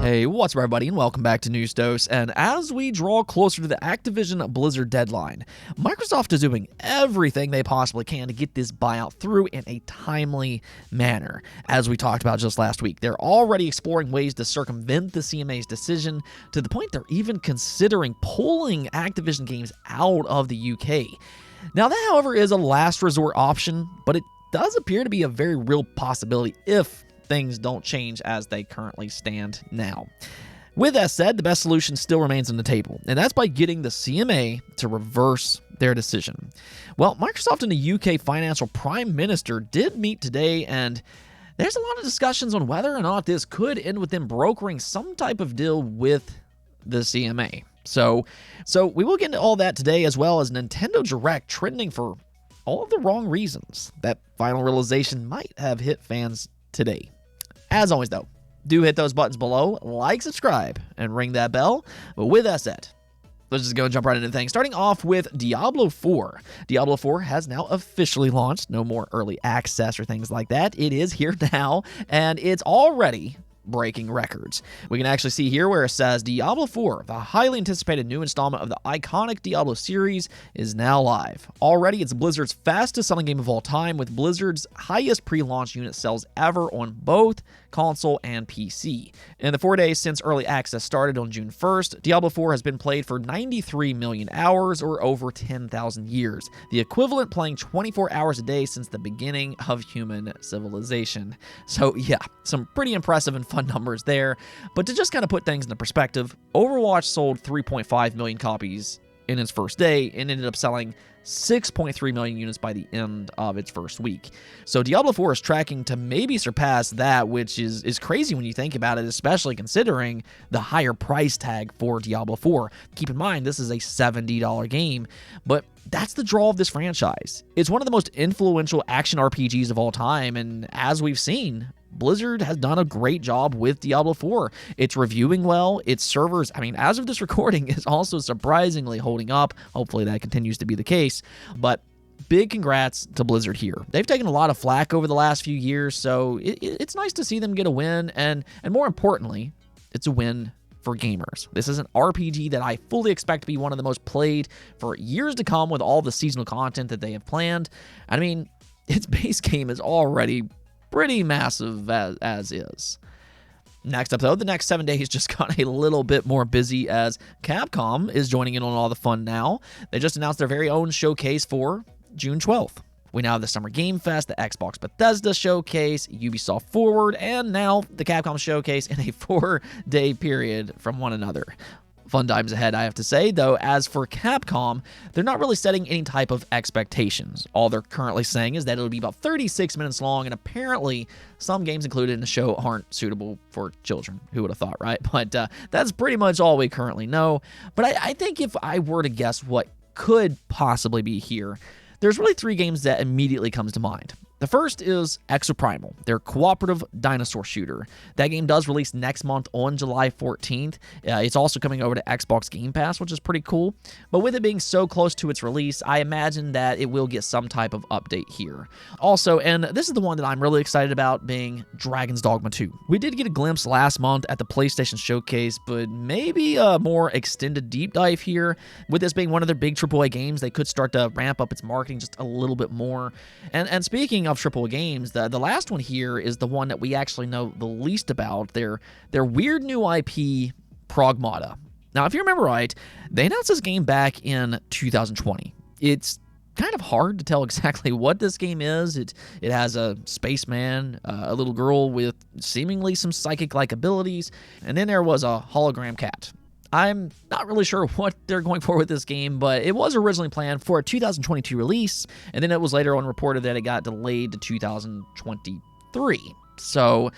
Hey, what's up everybody, and welcome back to News Dose. And as we draw closer to the Activision Blizzard deadline, Microsoft is doing everything they possibly can to get this buyout through in a timely manner. As we talked about just last week, they're already exploring ways to circumvent the CMA's decision, to the point they're even considering pulling Activision games out of the UK. Now that, however, is a last resort option, but it does appear to be a very real possibility if things don't change as they currently stand now. With that said, the best solution still remains on the table, and that's by getting the CMA to reverse their decision. Well, Microsoft and the UK financial prime minister did meet today, and there's a lot of discussions on whether or not this could end with them brokering some type of deal with the CMA. So we will get into all that today, as well as Nintendo Direct trending for all of the wrong reasons. That final realization might have hit fans today. As always, though, do hit those buttons below, like, subscribe, and ring that bell. But with that said, let's just go and jump right into things. Starting off with Diablo 4. Diablo 4 has now officially launched. No more early access or things like that. It is here now, and it's already breaking records. We can actually see here where it says Diablo 4, the highly anticipated new installment of the iconic Diablo series, is now live. Already, it's Blizzard's fastest selling game of all time, with Blizzard's highest pre-launch unit sales ever on both console and PC. In the 4 days since early access started on June 1st, Diablo 4 has been played for 93 million hours, or over 10,000 years, the equivalent playing 24 hours a day since the beginning of human civilization. So yeah, some pretty impressive and fun numbers there. But to just kind of put things into perspective, Overwatch sold 3.5 million copies in its first day and ended up selling 6.3 million units by the end of its first week. So Diablo 4 is tracking to maybe surpass that, which is crazy when you think about it, especially considering the higher price tag for Diablo 4. Keep in mind, this is a $70 game, but that's the draw of this franchise. It's one of the most influential action RPGs of all time, and as we've seen, Blizzard has done a great job with Diablo 4. It's reviewing well. Its servers, as of this recording, is also surprisingly holding up. Hopefully that continues to be the case. But big congrats to Blizzard here. They've taken a lot of flack over the last few years, so it's nice to see them get a win. And more importantly, it's a win for gamers. This is an RPG that I fully expect to be one of the most played for years to come, with all the seasonal content that they have planned. Its base game is already pretty massive as is. Next up, though, the next 7 days just got a little bit more busy, as Capcom is joining in on all the fun now. They just announced their very own showcase for June 12th. We now have the Summer Game Fest, the Xbox Bethesda showcase, Ubisoft Forward, and now the Capcom showcase in a 4-day period from one another. Fun times ahead, I have to say, though. As for Capcom, they're not really setting any type of expectations. All they're currently saying is that it'll be about 36 minutes long, and apparently some games included in the show aren't suitable for children. Who would have thought, right? But that's pretty much all we currently know. But I think if I were to guess what could possibly be here, there's really 3 games that immediately comes to mind. The first is Exoprimal, their cooperative dinosaur shooter. That game does release next month on July 14th. It's also coming over to Xbox Game Pass, which is pretty cool. But with it being so close to its release, I imagine that it will get some type of update here. Also, and this is the one that I'm really excited about, being Dragon's Dogma 2. We did get a glimpse last month at the PlayStation Showcase, but maybe a more extended deep dive here. With this being one of their big AAA games, they could start to ramp up its marketing just a little bit more. And speaking of AAA games, the last one here is the one that we actually know the least about, their weird new IP, Pragmata. Now, if you remember right, they announced this game back in 2020. It's kind of hard to tell exactly what this game is. It has a spaceman, a little girl with seemingly some psychic-like abilities, and then there was a hologram cat. I'm not really sure what they're going for with this game, but it was originally planned for a 2022 release, and then it was later on reported that it got delayed to 2023. So,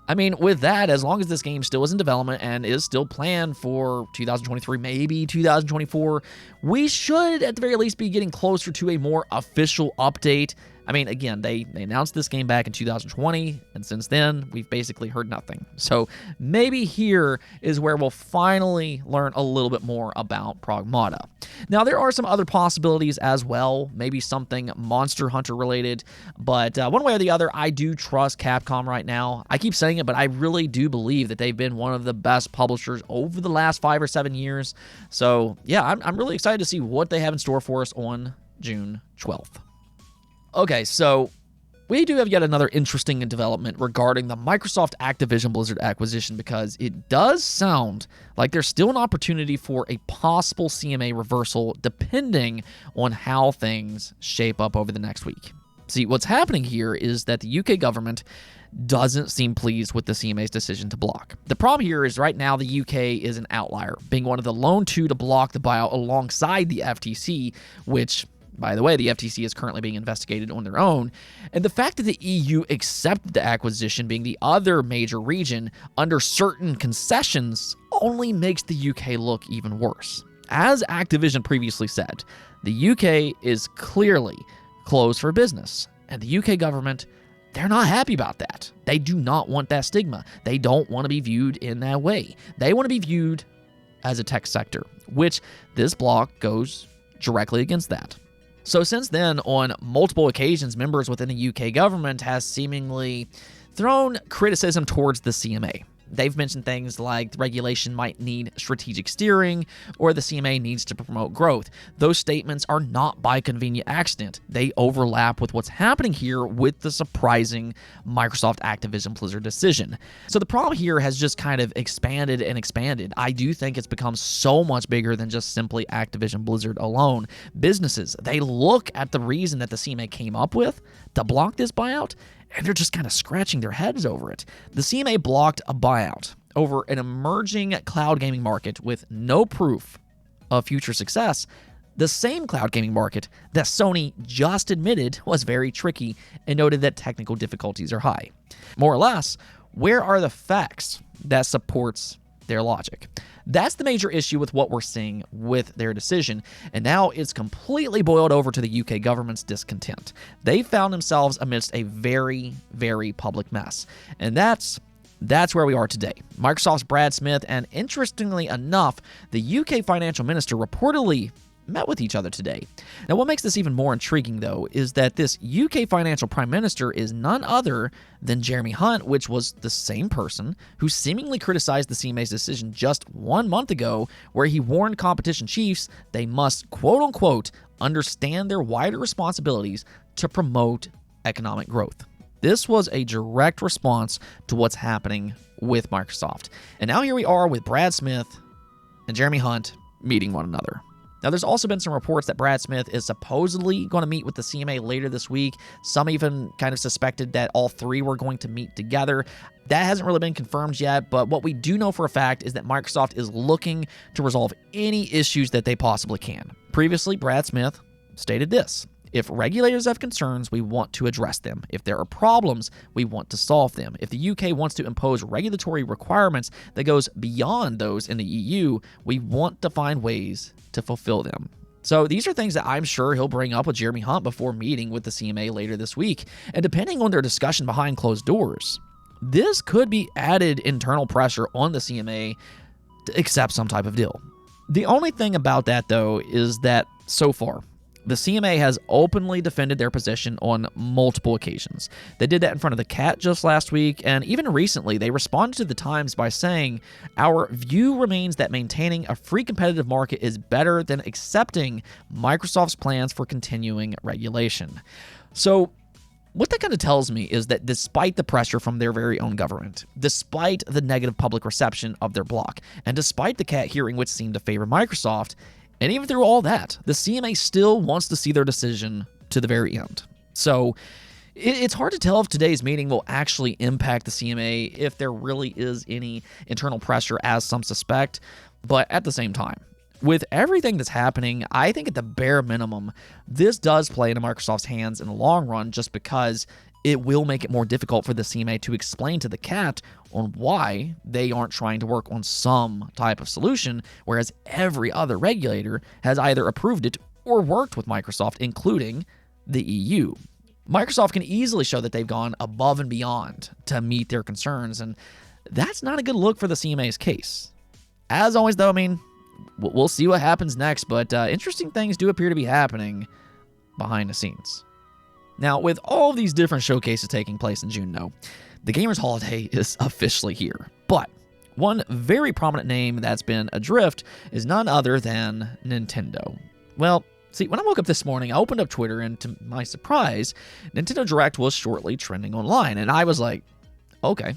with that, as long as this game still is in development and is still planned for 2023, maybe 2024, we should at the very least be getting closer to a more official update I mean, again, they announced this game back in 2020, and since then, we've basically heard nothing. So maybe here is where we'll finally learn a little bit more about Pragmata. Now, there are some other possibilities as well, maybe something Monster Hunter related, but one way or the other, I do trust Capcom right now. I keep saying it, but I really do believe that they've been one of the best publishers over the last 5 or 7 years. So yeah, I'm really excited to see what they have in store for us on June 12th. Okay, so we do have yet another interesting development regarding the Microsoft Activision Blizzard acquisition, because it does sound like there's still an opportunity for a possible CMA reversal depending on how things shape up over the next week. See, what's happening here is that the UK government doesn't seem pleased with the CMA's decision to block. The problem here is right now the UK is an outlier, being one of the lone two to block the buyout alongside the FTC, which, by the way, the FTC is currently being investigated on their own. And the fact that the EU accepted the acquisition, being the other major region, under certain concessions only makes the UK look even worse. As Activision previously said, the UK is clearly closed for business, and the UK government, they're not happy about that. They do not want that stigma. They don't want to be viewed in that way. They want to be viewed as a tech sector, which this block goes directly against that. So since then, on multiple occasions, members within the UK government has seemingly thrown criticism towards the CMA. They've mentioned things like the regulation might need strategic steering, or the CMA needs to promote growth. Those statements are not by convenient accident. They overlap with what's happening here with the surprising Microsoft Activision Blizzard decision. So the problem here has just kind of expanded and expanded. I do think it's become so much bigger than just simply Activision Blizzard alone. Businesses, they look at the reason that the CMA came up with to block this buyout, and they're just kind of scratching their heads over it. The CMA blocked a buyout over an emerging cloud gaming market with no proof of future success, the same cloud gaming market that Sony just admitted was very tricky and noted that technical difficulties are high. More or less, where are the facts that supports their logic? That's the major issue with what we're seeing with their decision, and now it's completely boiled over to the UK government's discontent. They found themselves amidst a very, very public mess, and that's where we are today. Microsoft's Brad Smith and, interestingly enough, the UK financial minister reportedly met with each other today. Now, what makes this even more intriguing, though, is that this UK financial prime minister is none other than Jeremy Hunt, which was the same person who seemingly criticized the CMA's decision just 1 month ago, where he warned competition chiefs they must, quote-unquote, understand their wider responsibilities to promote economic growth. This was a direct response to what's happening with Microsoft. And now here we are with Brad Smith and Jeremy Hunt meeting one another. Now, there's also been some reports that Brad Smith is supposedly going to meet with the CMA later this week. Some even kind of suspected that all three were going to meet together. That hasn't really been confirmed yet, but what we do know for a fact is that Microsoft is looking to resolve any issues that they possibly can. Previously, Brad Smith stated this: if regulators have concerns, we want to address them. If there are problems, we want to solve them. If the UK wants to impose regulatory requirements that goes beyond those in the EU, we want to find ways to fulfill them. So these are things that I'm sure he'll bring up with Jeremy Hunt before meeting with the CMA later this week. And depending on their discussion behind closed doors, this could be added internal pressure on the CMA to accept some type of deal. The only thing about that, though, is that so far, the CMA has openly defended their position on multiple occasions. They did that in front of the CAT just last week, and even recently, they responded to the Times by saying, "Our view remains that maintaining a free competitive market is better than accepting Microsoft's plans for continuing regulation." So, what that kind of tells me is that despite the pressure from their very own government, despite the negative public reception of their block, and despite the CAT hearing which seemed to favor Microsoft, and even through all that, the CMA still wants to see their decision to the very end. So it's hard to tell if today's meeting will actually impact the CMA, if there really is any internal pressure, as some suspect. But at the same time, with everything that's happening, I think at the bare minimum, this does play into Microsoft's hands in the long run, just because it will make it more difficult for the CMA to explain to the CAT on why they aren't trying to work on some type of solution, whereas every other regulator has either approved it or worked with Microsoft, including the EU. Microsoft can easily show that they've gone above and beyond to meet their concerns, and that's not a good look for the CMA's case. As always, though, I mean, we'll see what happens next, but interesting things do appear to be happening behind the scenes. Now, with all of these different showcases taking place in June, though, the Gamers Holiday is officially here. But one very prominent name that's been adrift is none other than Nintendo. Well, see, when I woke up this morning, I opened up Twitter, and to my surprise, Nintendo Direct was shortly trending online, and I was like, okay,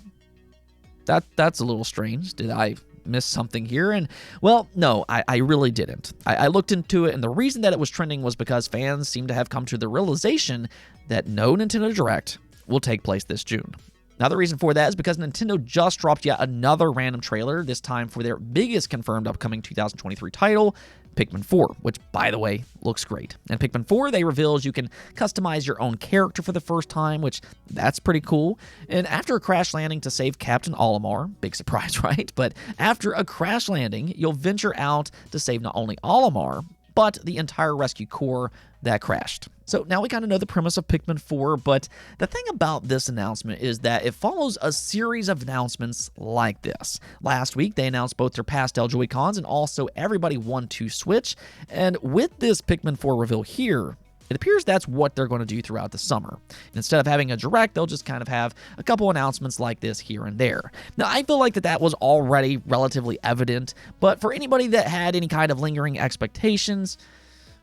that's a little strange. Did I miss something here? And, well, no, I really didn't. I looked into it, and the reason that it was trending was because fans seem to have come to the realization that no Nintendo Direct will take place this June. Now, the reason for that is because Nintendo just dropped yet another random trailer, this time for their biggest confirmed upcoming 2023 title, Pikmin 4, which, by the way, looks great. And Pikmin 4, they reveals you can customize your own character for the first time, which, that's pretty cool. And after a crash landing to save Captain Olimar, big surprise, right? But after a crash landing, you'll venture out to save not only Olimar, but the entire rescue corps that crashed. So now we kind of know the premise of Pikmin 4, but the thing about this announcement is that it follows a series of announcements like this. Last week, they announced both their Pastel Joy-Cons and also Everybody 1-2 Switch, and with this Pikmin 4 reveal here, it appears that's what they're going to do throughout the summer. Instead of having a direct, they'll just kind of have a couple announcements like this here and there. Now, I feel like that was already relatively evident, but for anybody that had any kind of lingering expectations,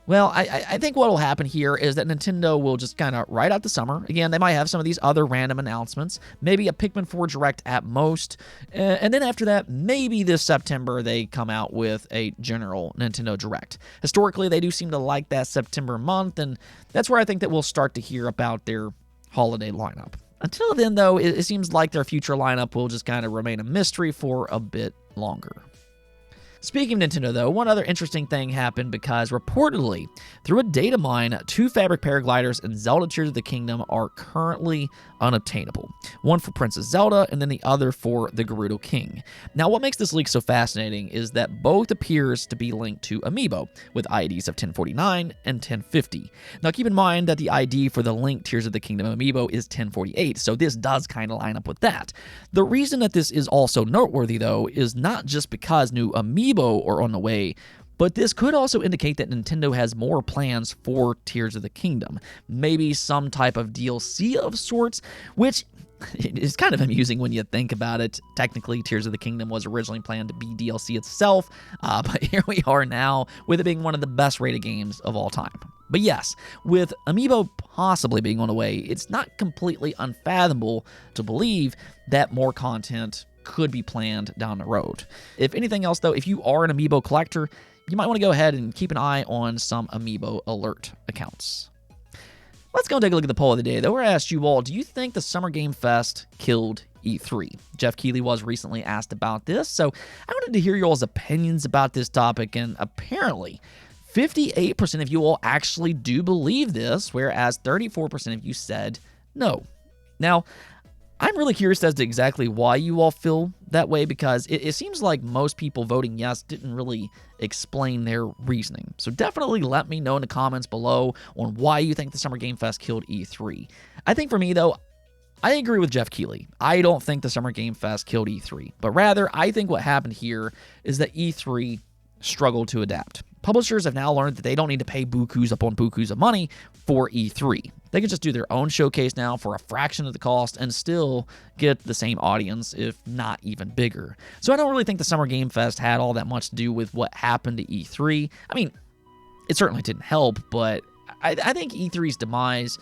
well, I think what will happen here is that Nintendo will just kind of ride out the summer. Again, they might have some of these other random announcements, maybe a Pikmin 4 Direct at most, and then after that, maybe this September they come out with a general Nintendo Direct. Historically, they do seem to like that September month, and that's where I think that we'll start to hear about their holiday lineup. Until then, though, it seems like their future lineup will just kind of remain a mystery for a bit longer. Speaking of Nintendo, though, one other interesting thing happened because reportedly, through a data mine, 2 Fabric Paragliders and Zelda Tears of the Kingdom are currently unobtainable. One for Princess Zelda, and then the other for the Gerudo King. Now, what makes this leak so fascinating is that both appears to be linked to Amiibo, with IDs of 1049 and 1050. Now, keep in mind that the ID for the linked Tears of the Kingdom Amiibo is 1048, so this does kind of line up with that. The reason that this is also noteworthy, though, is not just because new Amiibo are on the way, but this could also indicate that Nintendo has more plans for Tears of the Kingdom. Maybe some type of DLC of sorts, which is kind of amusing when you think about it. Technically, Tears of the Kingdom was originally planned to be DLC itself, but here we are now with it being one of the best rated games of all time. But yes, with Amiibo possibly being on the way, it's not completely unfathomable to believe that more content could be planned down the road. If anything else, though, if you are an Amiibo collector, you might want to go ahead and keep an eye on some Amiibo alert accounts. Let's go and take a look at the poll of the day, though. We're asked you all, do you think the Summer Game Fest killed E3? Jeff Keighley was recently asked about this, so I wanted to hear you all's opinions about this topic, and apparently 58% of you all actually do believe this, whereas 34% of you said no. Now, I'm really curious as to exactly why you all feel that way, because it seems like most people voting yes didn't really explain their reasoning. So definitely let me know in the comments below on why you think the Summer Game Fest killed E3. I think for me, though, I agree with Jeff Keighley. I don't think the Summer Game Fest killed E3, but rather I think what happened here is that E3 struggled to adapt. Publishers have now learned that they don't need to pay bukus upon bukus of money for E3. They can just do their own showcase now for a fraction of the cost and still get the same audience, if not even bigger. So I don't really think the Summer Game Fest had all that much to do with what happened to E3. I mean, it certainly didn't help, but I think E3's demise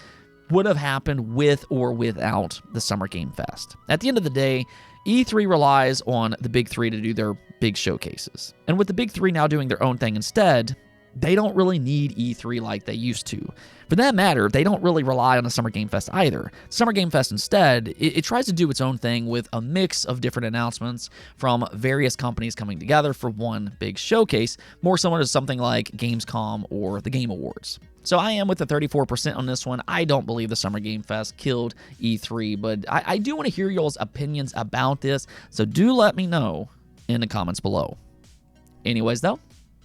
would have happened with or without the Summer Game Fest. At the end of the day, E3 relies on the big three to do their big showcases. And with the big three now doing their own thing instead, they don't really need E3 like they used to. For that matter, they don't really rely on the Summer Game Fest either. Summer Game Fest instead, it tries to do its own thing with a mix of different announcements from various companies coming together for one big showcase, more similar to something like Gamescom or the Game Awards. So I am with the 34% on this one. I don't believe the Summer Game Fest killed E3, but I do want to hear y'all's opinions about this, so do let me know in the comments below. Anyways, though,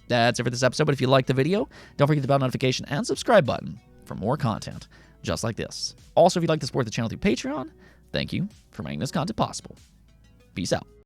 that's it for this episode, but if you liked the video, don't forget the bell notification and subscribe button for more content just like this. Also, if you'd like to support the channel through Patreon, thank you for making this content possible. Peace out.